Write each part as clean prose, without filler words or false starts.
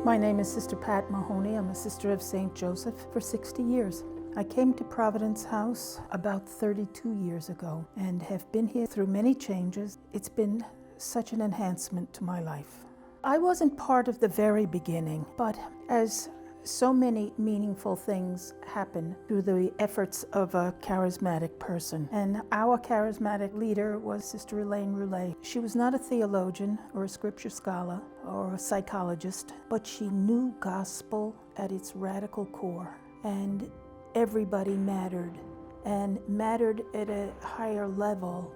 My name is Sister Pat Mahoney. I'm a sister of St. Joseph for 60 years. I came to Providence House about 32 years ago and have been here through many changes. It's been such an enhancement to my life. I wasn't part of the very beginning, but as so many meaningful things happen through the efforts of a charismatic person. And our charismatic leader was Sister Elaine Roulet. She was not a theologian or a scripture scholar or a psychologist, but she knew gospel at its radical core. And everybody mattered, and mattered at a higher level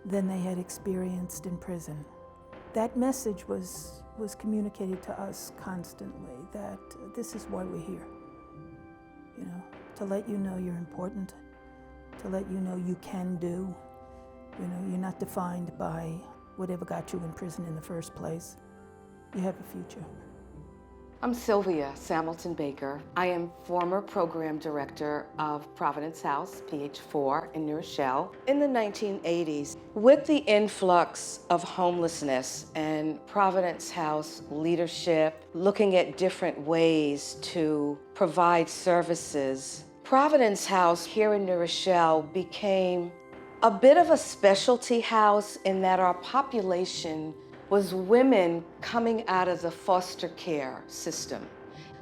than they had experienced in prison. That message was communicated to us constantly, that this is why we're here. You know, to let you know you're important, to let you know you can do. You know, you're not defined by whatever got you in prison in the first place. You have a future. I'm Sylvia Samilton Baker. I am former program director of Providence House, PH4 in New Rochelle. In the 1980s, with the influx of homelessness and Providence House leadership looking at different ways to provide services, Providence House here in New Rochelle became a bit of a specialty house in that our population was women coming out of the foster care system.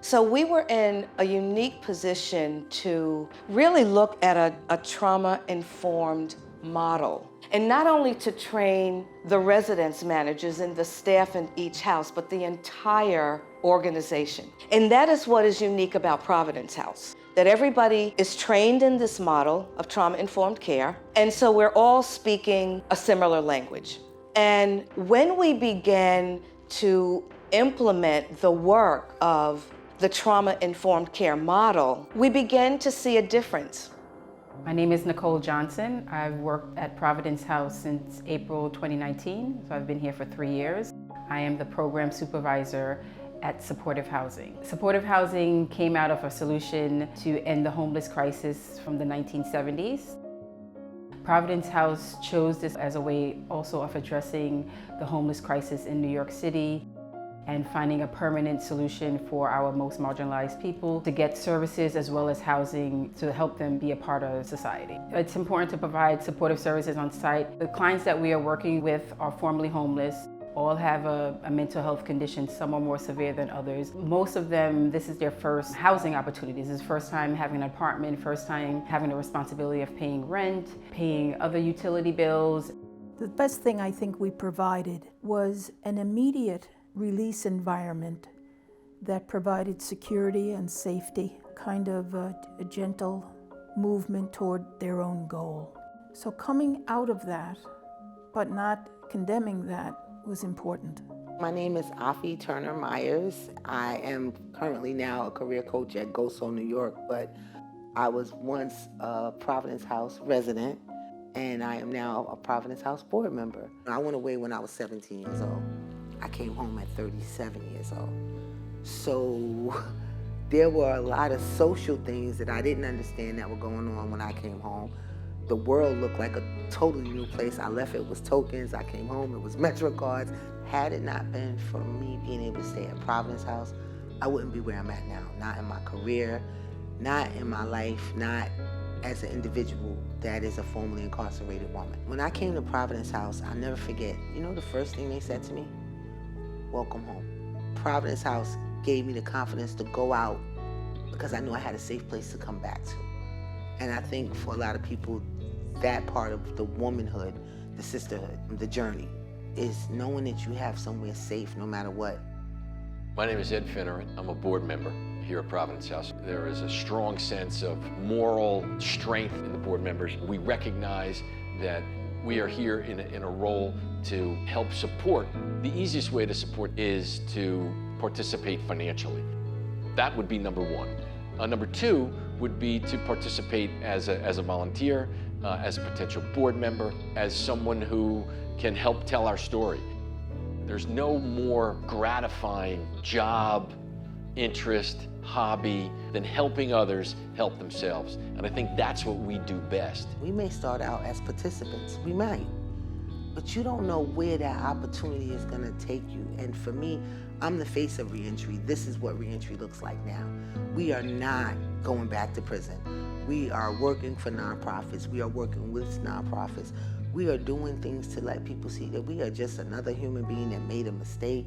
So we were in a unique position to really look at a trauma-informed model. And not only to train the residence managers and the staff in each house, but the entire organization. And that is what is unique about Providence House, that everybody is trained in this model of trauma-informed care. And so we're all speaking a similar language. And when we began to implement the work of the trauma-informed care model, we began to see a difference. My name is Nicole Johnson. I've worked at Providence House since April 2019, so I've been here for 3 years. I am the program supervisor at Supportive Housing. Supportive Housing came out of a solution to end the homeless crisis from the 1970s. Providence House chose this as a way also of addressing the homeless crisis in New York City and finding a permanent solution for our most marginalized people to get services as well as housing to help them be a part of society. It's important to provide supportive services on site. The clients that we are working with are formerly homeless. All have a mental health condition. Some are more severe than others. Most of them, this is their first housing opportunity. This is first time having an apartment, first time having the responsibility of paying rent, paying other utility bills. The best thing I think we provided was an immediate release environment that provided security and safety, kind of a gentle movement toward their own goal. So coming out of that, but not condemning that, was important. My name is Afi Turner Myers. I am currently now a career coach at GoSo New York, but I was once a Providence House resident, and I am now a Providence House board member. I went away when I was 17 years old. I came home at 37 years old. So there were a lot of social things that I didn't understand that were going on when I came home. The world looked like a totally new place. I left, it was tokens. I came home, it was Metro cards. Had it not been for me being able to stay at Providence House, I wouldn't be where I'm at now. Not in my career, not in my life, not as an individual that is a formerly incarcerated woman. When I came to Providence House, I'll never forget, you know the first thing they said to me? Welcome home. Providence House gave me the confidence to go out because I knew I had a safe place to come back to. And I think for a lot of people, that part of the womanhood, the sisterhood, the journey, is knowing that you have somewhere safe no matter what. My name is Ed Finner. I'm a board member here at Providence House. There is a strong sense of moral strength in the board members. We recognize that we are here in a role to help support. The easiest way to support is to participate financially. That would be number one. Number two would be to participate as a volunteer, as a potential board member, as someone who can help tell our story. There's no more gratifying job, interest, hobby than helping others help themselves. And I think that's what we do best. We may start out as participants, we might, but but you don't know where that opportunity is going to take you. And for me, I'm the face of reentry. This is what reentry looks like now. We are not going back to prison. We are working for nonprofits. We are working with nonprofits. We are doing things to let people see that we are just another human being that made a mistake,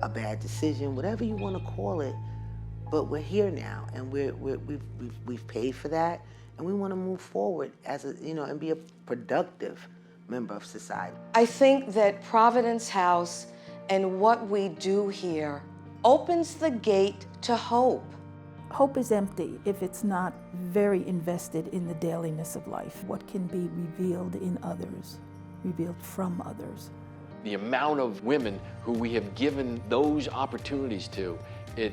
a bad decision, whatever you want to call it. But we're here now, and we've paid for that, and we want to move forward as a, and be a productive member of society. I think that Providence House and what we do here opens the gate to hope. Hope is empty if it's not very invested in the dailiness of life. What can be revealed in others, revealed from others. The amount of women who we have given those opportunities to, it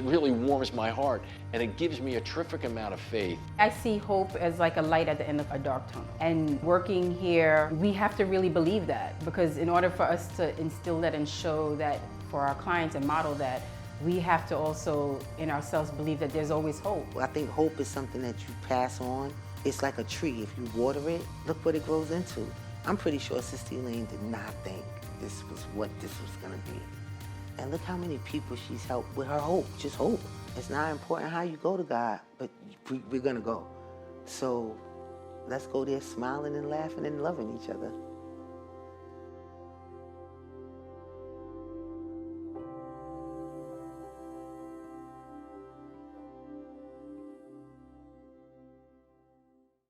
really warms my heart, and it gives me a terrific amount of faith. I see hope as like a light at the end of a dark tunnel. And working here, we have to really believe that, because in order for us to instill that and show that for our clients and model that, we have to also in ourselves believe that there's always hope. I think hope is something that you pass on. It's like a tree. If you water it, look what it grows into. I'm pretty sure Sister Elaine did not think this was what this was gonna be. And look how many people she's helped with her hope, just hope. It's not important how you go to God, but we're gonna go. So let's go there smiling and laughing and loving each other.